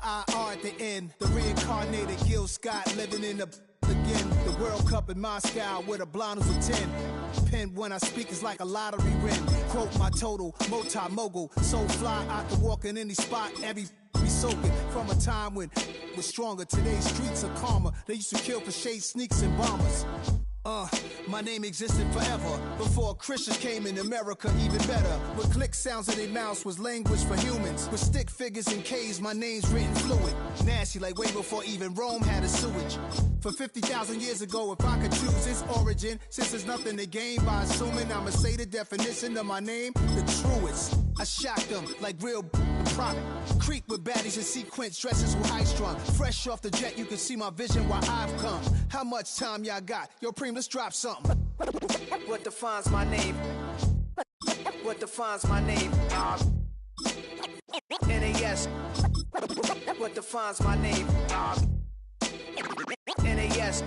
I-R at the end. The reincarnated Gil Scott living in the again. The World Cup in Moscow with a blonde who's a 10. Pen when I speak is like a lottery win. Quote my total, multi-mogul. So fly, I can walk in any spot, every be soaking. From a time when was stronger, today's streets are calmer. They used to kill for shade sneaks and bombers. My name existed forever. Before Christians came in America, even better. With click sounds in their mouths was language for humans. With stick figures and K's, my name's written fluid. Nasty like way before even Rome had a sewage. For 50,000 years ago, if I could choose its origin, since there's nothing to gain by assuming, I'ma say the definition of my name, the truest. I shocked them like real prop. Creep with baddies in sequence, dresses with high strung. Fresh off the jet, you can see my vision while I've come. How much time y'all got? Yo, Preem, let's drop something. What defines my name? What defines my name? NAS. What defines my name? NAS.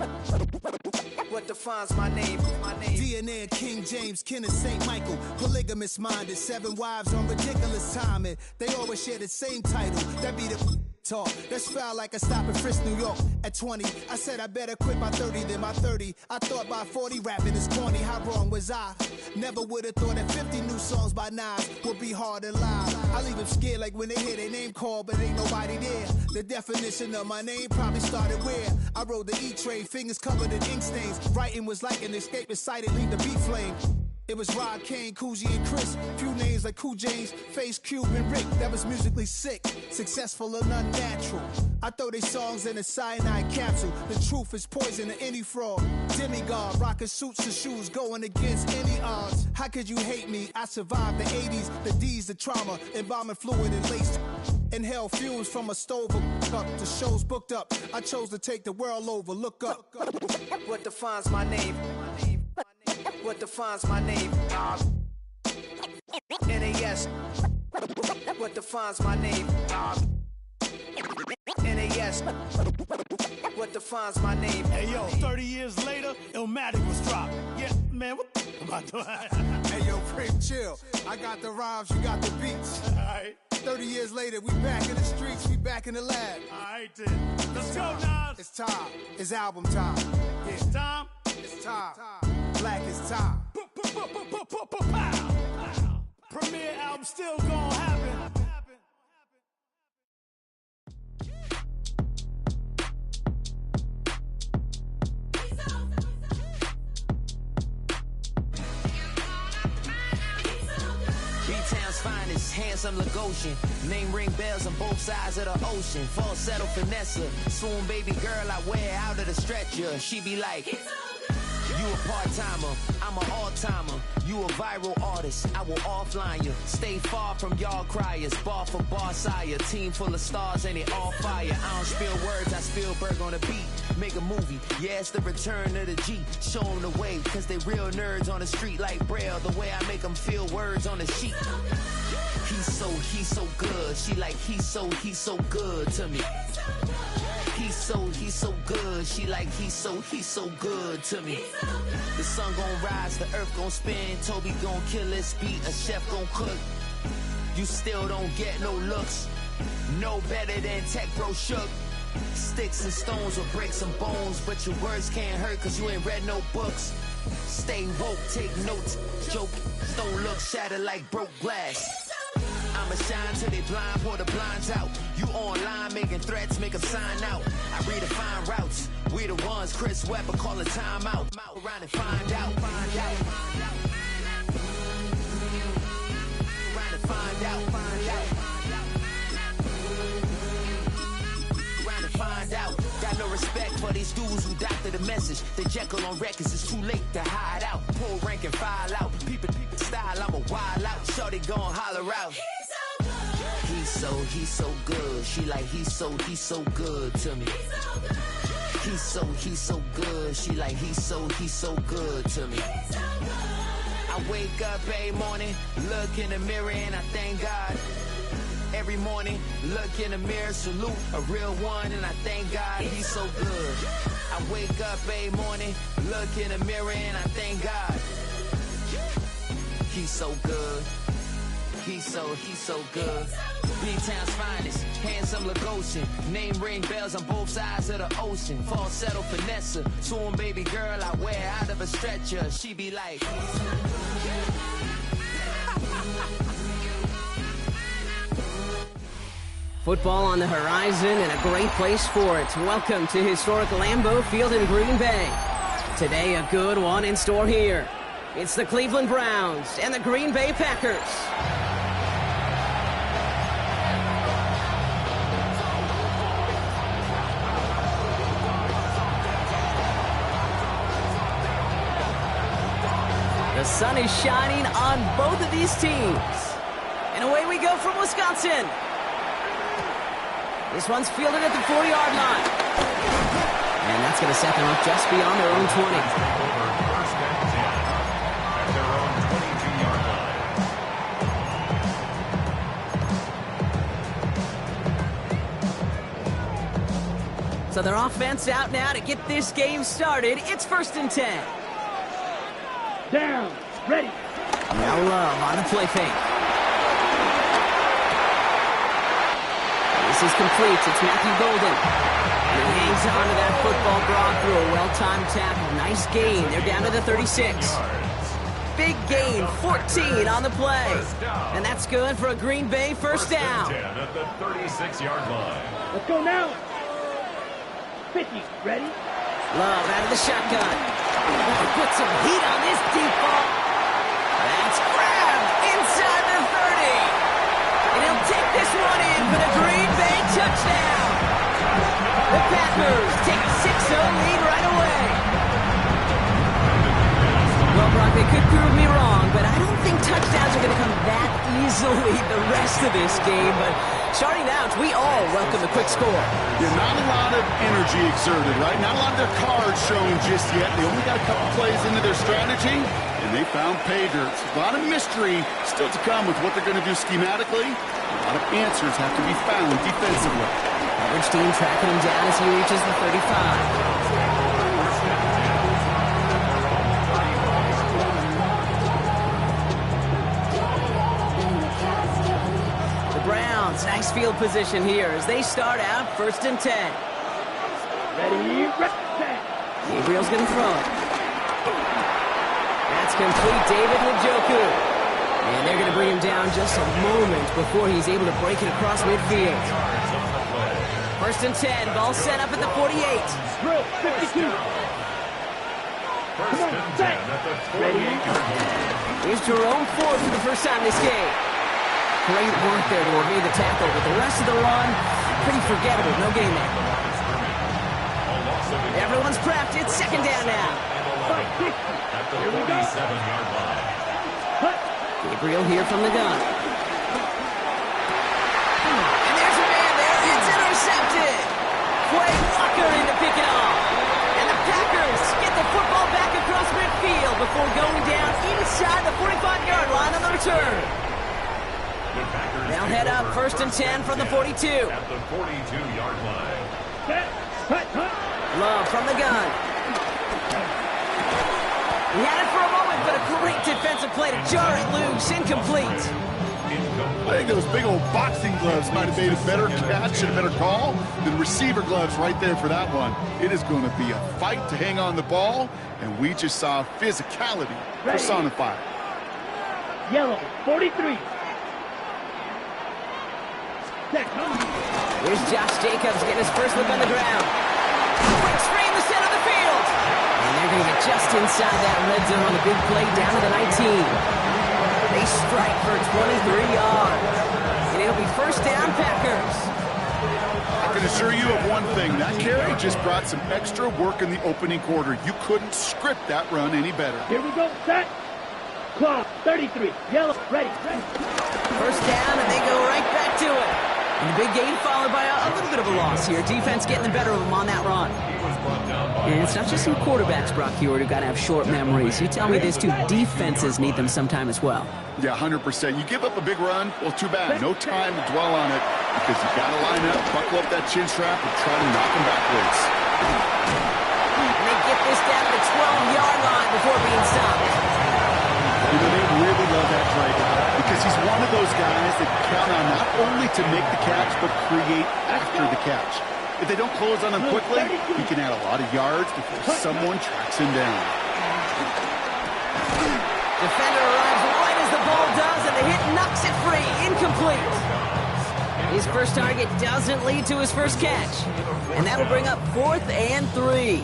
What defines my name? DNA of King James, kin of St. Michael. Polygamous minded, 7 wives on ridiculous timing. They always share the same title. That be the talk. That's foul like a stop in Frisk, New York. At 20, I said I better quit by 30 than my 30. I thought by 40 rapping is corny. How wrong was I? Never would have thought that 50 new songs by Nas would be hard and live. I leave them scared like when they hear their name called, but ain't nobody there. The definition of my name probably started where I rode the E-train, fingers covered in ink stains. Writing was like an escape inside it, leave the beat flame. It was Rod Kane, Coogee, and Chris. Few names like Cool James, Face, Cube, and Rick. That was musically sick, successful and unnatural. I throw they songs in a cyanide capsule. The truth is poison to any fraud. Demigod, rocking suits and shoes, going against any odds. How could you hate me? I survived the 80s, the D's, the trauma, embalming fluid and laced. Inhale fumes from a stove up. The show's booked up. I chose to take the world over. Look up. What defines my name? What defines my name? NAS. What defines my name? NAS. What defines my name? Hey yo, 30 years later, Illmatic was dropped. Yeah, man, what the am I doing? Hey yo, Preem, chill. I got the rhymes, you got the beats. Alright. 30 years later, we back in the streets, we back in the lab. Alright then. Let's go, Nas. It's time. It's album time. Yeah. It's time. It's time. Black is time. Premiere album still gonna happen. B-Town's finest, handsome Lagosian. Name ring bells on both sides of the ocean. Falsetto finesse, swoon baby girl I wear out of the stretcher. She be like, you a part-timer, I'm an all-timer. You a viral artist, I will offline you. Stay far from y'all criers, bar for bar sire. Team full of stars and it all fire. I don't spill words, I spill berg on the beat. Make a movie, yeah, it's the return of the G. Show them the way, cause they real nerds on the street like Braille. The way I make them feel words on the sheet. He's so good. She like, he's so good to me. He's so good. She like, he's so good to me. The sun gon' rise, the earth gon' spin. Toby gon' kill this beat, a chef gon' cook. You still don't get no looks. No better than Tech Bro Shook. Sticks and stones will break some bones, but your words can't hurt cause you ain't read no books. Stay woke, take notes, joke. Don't look shattered like broke glass. I'ma shine till they blind, pour the blinds out. You online making threats, make them sign out. I redefine routes. We the ones Chris Webber call a timeout. Around and find out. Find out. Around and find out. Find out. Around and find out. Got no respect for these dudes who doctor the message. The Jekyll on records, it's too late to hide out. Pull rank and file out. People style, I'm a wild out. Shorty gon' holler out. He's so good. She like, he's so good to me. He's so good. She like, he's so good to me. I wake up every morning, look in the mirror and I thank God. Every morning, look in the mirror, salute a real one and I thank God he's so good. I wake up every morning, look in the mirror and I thank God. He's so good. He's so good. B-Town's finest, handsome Lagosian. Name ring bells on both sides of the ocean. Falsetto finesse, swoon baby girl I wear out of a stretcher. She be like... Football on the horizon and a great place for it. Welcome to historic Lambeau Field in Green Bay. Today, a good one in store here. It's the Cleveland Browns and the Green Bay Packers. The sun is shining on both of these teams. And away we go from Wisconsin. This one's fielded at the 40-yard line. And that's going to set them up just beyond their own 20. First and 10 at their own 22-yard line. So their offense out now to get this game started. It's 1st and 10. Down, ready. Now Love on the play fake. This is complete. It's Matthew Golden. And he hangs on to that football brought through a well-timed tackle. Nice gain. They're down to the 36. Big gain, 14 on the play. And that's good for a Green Bay first down. 10 at the 36-yard line. Let's go now. 50, ready? Love out of the shotgun. Put some heat on this deep ball. That's grabbed inside the 30. And he'll take this one in for the Green Bay touchdown. The Packers take a 6-0 lead right away. Well, Brock, they could prove me wrong, but I don't think touchdowns are going to come that easily the rest of this game. But starting out, we all welcome a quick score. Yeah, not a lot of energy exerted, right? Not a lot of their cards showing just yet. They only got a couple plays into their strategy, and they found pay dirt. A lot of mystery still to come with what they're going to do schematically. A lot of answers have to be found defensively. Average team tracking him down as he reaches the 35. Browns, nice field position here as they start out 1st and 10. Ready, set. Gabriel's going to throw it. That's complete, David Njoku. And they're going to bring him down just a moment before he's able to break it across midfield. 1st and 10, ball set up at the 48. Drill, 52. First and 10 at the 48-yard line. Here's Jerome Ford for the first time this game. Great work there to evade the tackle, but the rest of the run, pretty forgettable. No gain there. Everyone's prepped. It's 2nd down now. At the 47-yard line. Gabriel here from the gun. And there's a man there. It's intercepted. Quay Walker in to pick it off. And the Packers get the football back across midfield before going down inside the 45-yard line on the return. They'll head up 1st and 10 from the 42. At the 42-yard line. Love from the gun. He had it for a moment, but a great defensive play to jar it loose. Incomplete. I think those big old boxing gloves might have made a better catch and a better call than receiver gloves right there for that one. It is going to be a fight to hang on the ball, and we just saw physicality personified. Yellow, 43. Here's Josh Jacobs getting his first look on the ground. Quick screen the center of the field. And they're going to get just inside that red zone on the big play down to the 19. They strike for 23 yards. And it'll be 1st down Packers. I can assure you of one thing. That carry just brought some extra work in the opening quarter. You couldn't script that run any better. Here we go, set. Clock, 33. Yellow, ready. 1st down, and they go right back to it. And a big gain followed by a little bit of a loss here. Defense getting the better of them on that run. And it's not just some quarterbacks, Brock Hewitt, who got to have short memories. You tell me this too, defenses need them sometime as well. Yeah, 100%. You give up a big run, well, too bad. No time to dwell on it because you got to line up, buckle up that chin strap, and try to knock them backwards. And they get this down to the 12-yard line before being stopped. You know, they really love that drag out because he's one of those guys that count on not only to make the catch, but create after the catch. If they don't close on him quickly, he can add a lot of yards before someone tracks him down. Defender arrives right as the ball does, and the hit knocks it free. Incomplete. His first target doesn't lead to his first catch. And that'll bring up 4th and 3.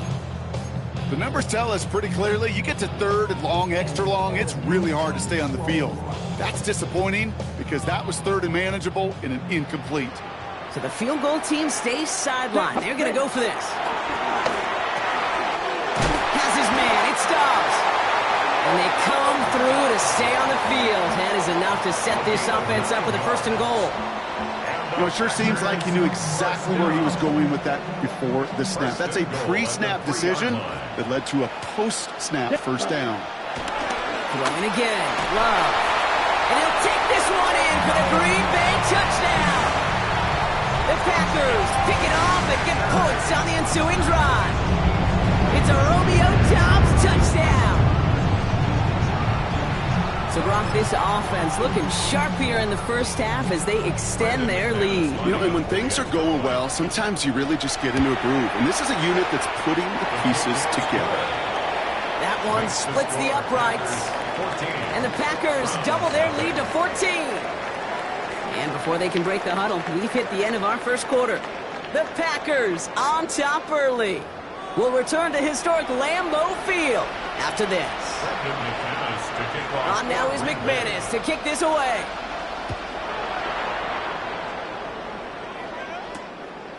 The numbers tell us pretty clearly, you get to 3rd and long, extra long, it's really hard to stay on the field. That's disappointing because that was 3rd and manageable in an incomplete. So the field goal team stays sidelined. They're going to go for this. Has his man. It stops. And they come through to stay on the field. That is enough to set this offense up with a 1st and goal. You know, it sure seems like he knew exactly where he was going with that before the snap. That's a pre-snap decision that led to a post-snap first down. Throwing again. Love. And he'll take this one in for the Green Bay touchdown. The Packers pick it off and get points on the ensuing drive. It's a Romeo Doubs touchdown. So, Brock, this offense looking sharp here in the first half as they extend their lead. You know, and when things are going well, sometimes you really just get into a groove. And this is a unit that's putting the pieces together. That one splits the uprights. And the Packers double their lead to 14. And before they can break the huddle, we've hit the end of our first quarter. The Packers on top early. We'll return to historic Lambeau Field after this. On now is McManus to kick this away.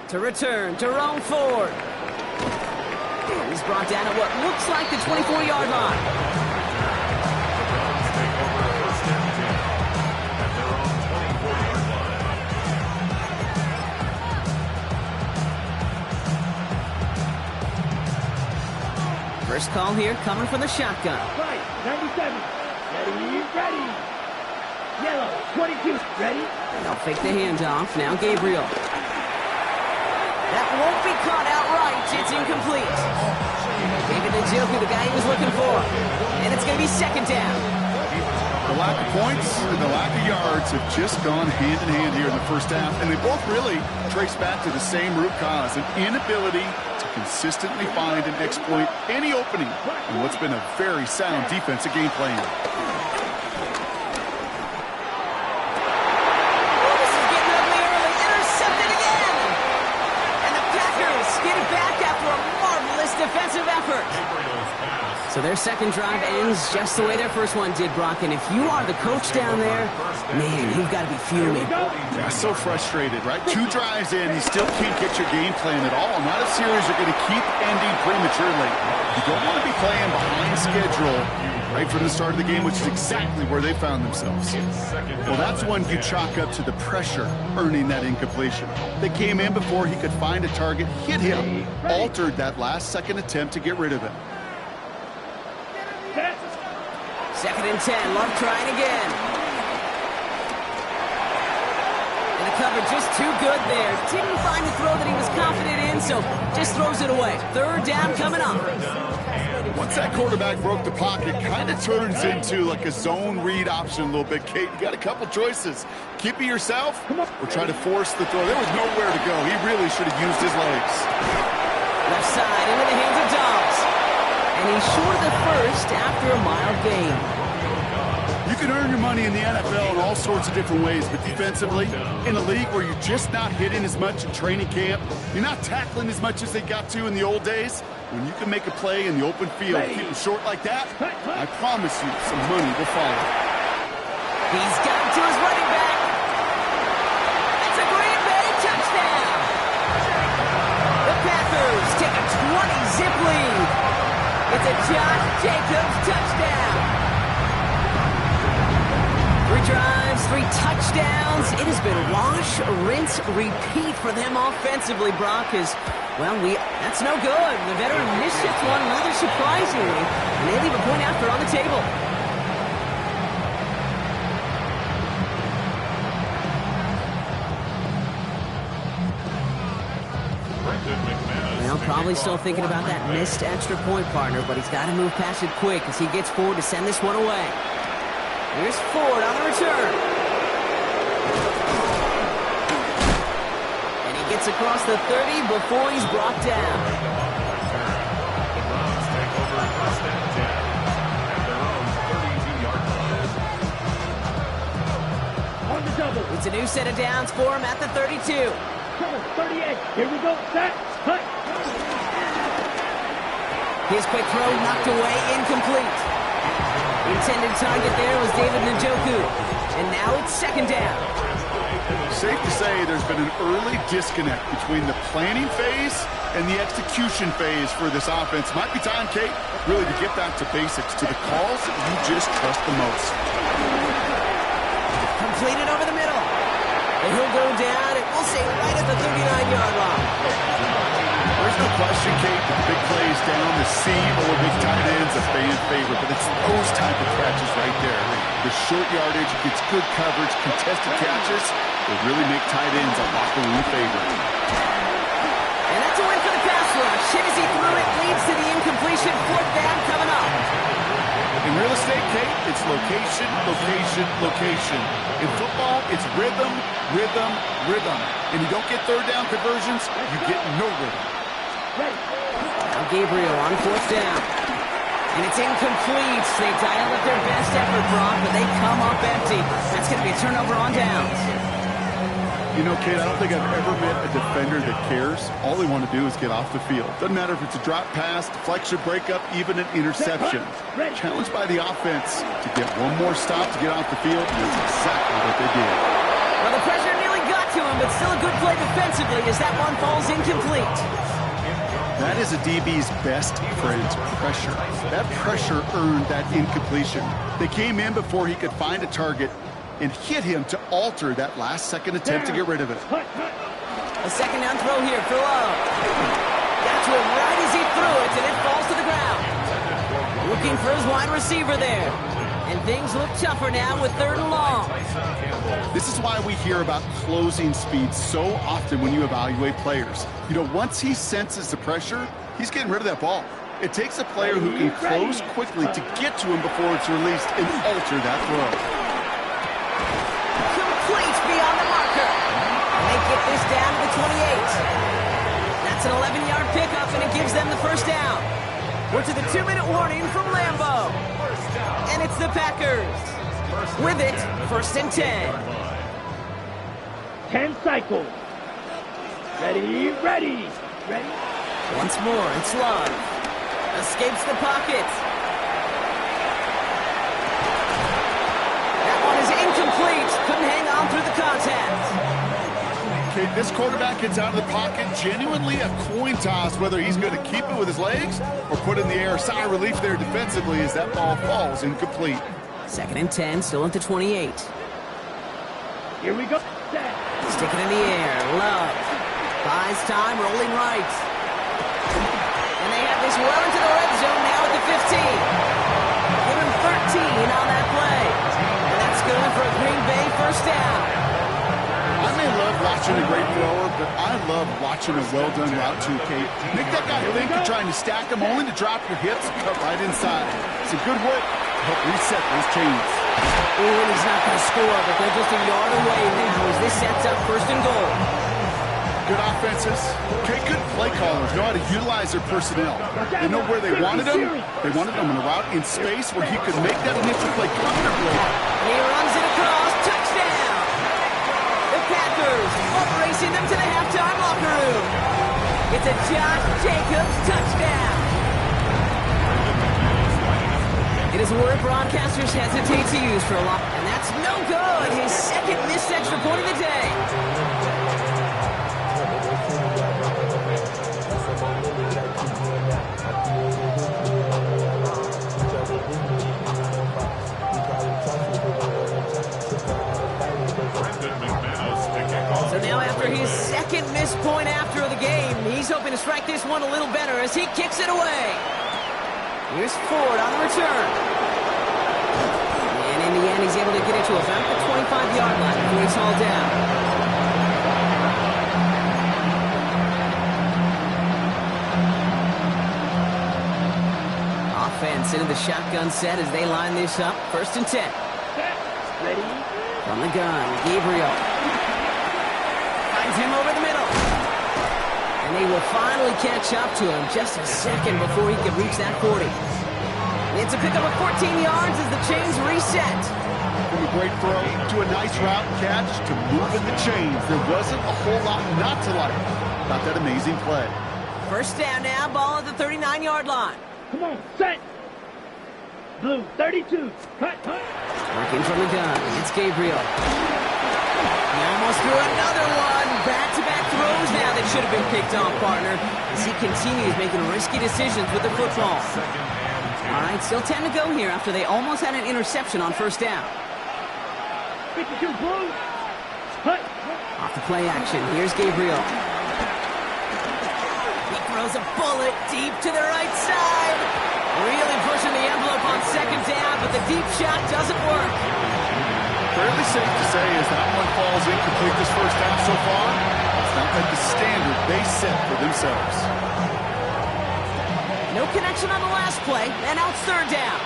To return, Jerome Ford. And he's brought down at what looks like the 24-yard line. First call here coming from the shotgun. Right, 97. Ready. Yellow, 22. Ready? They'll fake the handoff. Now Gabriel. That won't be caught outright. It's incomplete. David Njoku, the guy he was looking for. And it's going to be 2nd down. The lack of points and the lack of yards have just gone hand in hand here in the first half. And they both really trace back to the same root cause, an inability to consistently find and exploit any opening in what's been a very sound defensive game plan. Oh, this is getting ugly early. Intercepted again. And the Packers get it back after a marvelous defensive effort. So their second drive ends just the way their first one did, Brock. And if you are the coach down there, man, you've got to be fuming. Yeah, so frustrated, right? 2 drives in, you still can't get your game plan at all. Not a series you're going to keep ending prematurely. You don't want to be playing behind schedule right from the start of the game, which is exactly where they found themselves. Well, that's one you chalk up to the pressure earning that incompletion. They came in before he could find a target, hit him, altered that last-second attempt to get rid of it. 2nd and 10. Love trying again. And the cover just too good there. Didn't find the throw that he was confident in, so just throws it away. 3rd down coming up. Once that quarterback broke the pocket, kind of turns into like a zone read option a little bit. Kate, you got a couple choices. Keep it yourself or try to force the throw. There was nowhere to go. He really should have used his legs. Left side into the hands of Dobbs. And he's short of the first after a mild gain. You can earn your money in the NFL in all sorts of different ways, but defensively, in a league where you're just not hitting as much in training camp, you're not tackling as much as they got to in the old days, when you can make a play in the open field, keep them short like that, I promise you some money will follow. He's got him to his running back. It's a Green Bay touchdown. The Packers take a 20-zip lead. It's a Josh Jacobs touchdown. 3 drives, 3 touchdowns. It has been wash, rinse, repeat for them offensively, Brock, as, well, that's no good. The veteran misses one rather surprisingly, and they leave a point after on the table. Well, probably still thinking about that missed extra point, partner, but he's got to move past it quick as he gets forward to send this one away. Here's Ford on the return. And he gets across the 30 before he's brought down. The Browns take over first and 10 at their own 32-yard line. On the double. It's a new set of downs for him at the 32. 38. Here we go. Set. Cut. His quick throw knocked away, incomplete. Intended target there was David Njoku. And now it's second down. Safe to say there's been an early disconnect between the planning phase and the execution phase for this offense. Might be time, Kate, really to get back to basics, to the calls that you just trust the most. Completed over the middle. And he'll go down, and we'll say right at the 39-yard line. There's no question, Kate, that the big plays down the seam or big tight ends a fan favorite, but it's those type of catches right there. The short yardage, gets good coverage, contested catches, they really make tight ends a locker room favorite. And that's a win for the pass rush. Hit as he threw it, leads to the incompletion. Fourth down coming up. In real estate, Kate, it's location, location, location. In football, it's rhythm, rhythm, rhythm. And you don't get third down conversions, you get no rhythm. Now Gabriel on fourth down. And it's incomplete. They dial up their best effort, Brock, but they come up empty. That's going to be a turnover on downs. You know, Kate, I don't think I've ever met a defender that cares. All they want to do is get off the field. Doesn't matter if it's a drop pass, deflection, breakup, even an interception. Challenged by the offense to get one more stop to get off the field, and that's exactly what they did. Well, the pressure nearly got to him, but still a good play defensively as that one falls incomplete. That is a DB's best friend, pressure. That pressure earned that incompletion. They came in before he could find a target and hit him to alter that last-second attempt to get rid of it. A second down throw here for Love. Got to him right as he threw it, and it falls to the ground. Looking for his wide receiver there. And things look tougher now with third and long. This is why we hear about closing speed so often when you evaluate players. You know, once he senses the pressure, he's getting rid of that ball. It takes a player who can close quickly to get to him before it's released and alter that throw. Complete beyond the marker. And they get this down to the 28. That's an 11-yard pickup, and it gives them the first down. We're to the 2-minute warning from Lambeau. And it's the Packers. With it, first and 10. 10 cycles. Ready, ready, ready. Once more, it's Love. Escapes the pocket. That one is incomplete. Couldn't hang on through the contact. Okay, this quarterback gets out of the pocket, genuinely a coin toss whether he's going to keep it with his legs or put in the air. Sigh of relief there defensively as that ball falls incomplete. Second and 10, still at the 28. Here we go. Set. Stick it in the air. Love. Buys time, rolling right. And they have this well into the red zone now at the 15. Give him 13 on that play. And that's good for a Green Bay first down. I may love watching a great thrower, but I love watching a well-done route too, Kate. Make that guy think you're trying to stack him only to drop your hips and cut right inside. It's a good work to help reset those chains. Oh, and he's not going to score, but they're just a yard away now as this sets up first and goal. Good offenses. Okay, good play callers know how to utilize their personnel. They know where they wanted them. They wanted them on a route in space where he could make that initial play comfortably. And he runs it across. Touchdown! The Packers are racing them to the halftime locker room. It's a Josh Jacobs touchdown. It is a word broadcasters hesitate to use for a lot, and that's no good. His second missed extra point of the day. So now after his second missed point after the game, he's hoping to strike this one a little better as he kicks it away. Here's Ford on the return. And in the end, he's able to get it to about the 25-yard line before he's hauled down. Offense into the shotgun set as they line this up. First and 10. Ready? From the gun, Gabriel. Finds him over the middle. And they will finally catch up to him just a second before he could reach that 40. It's a pickup of 14 yards as the chains reset. From a great throw to a nice route catch to moving the chains. There wasn't a whole lot not to like about that amazing play. First down now, ball at the 39-yard line. Come on, set. Blue, 32. Cut. Working from the gun, it's Gabriel. He almost threw another one. Back-to-back throws now that should have been picked off, partner, as he continues making risky decisions with the football. All right, still 10 to go here after they almost had an interception on first down. 52 Blue. Cut. Off the play action, here's Gabriel. He throws a bullet deep to the right side. Really pushing the envelope on second down, but the deep shot doesn't work. Fairly safe to say as that one falls incomplete this first half so far, it's not like the standard they set for themselves. No connection on the last play, and now it's third down.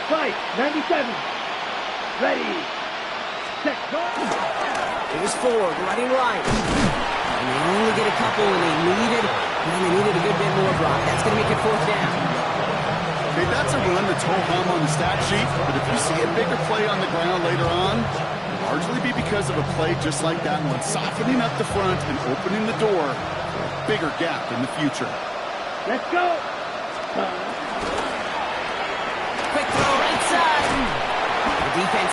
Fight, 97. Ready. Set. Go. Here's Ford running right. And they only get a couple when they needed a good bit more, Brock. That's going to make it fourth down. Okay, that's a run that's ho-hum on the stat sheet, but if you see a bigger play on the ground later on, it'll largely be because of a play just like that one, softening up the front and opening the door for a bigger gap in the future. Let's go. Quick throw right side. The defense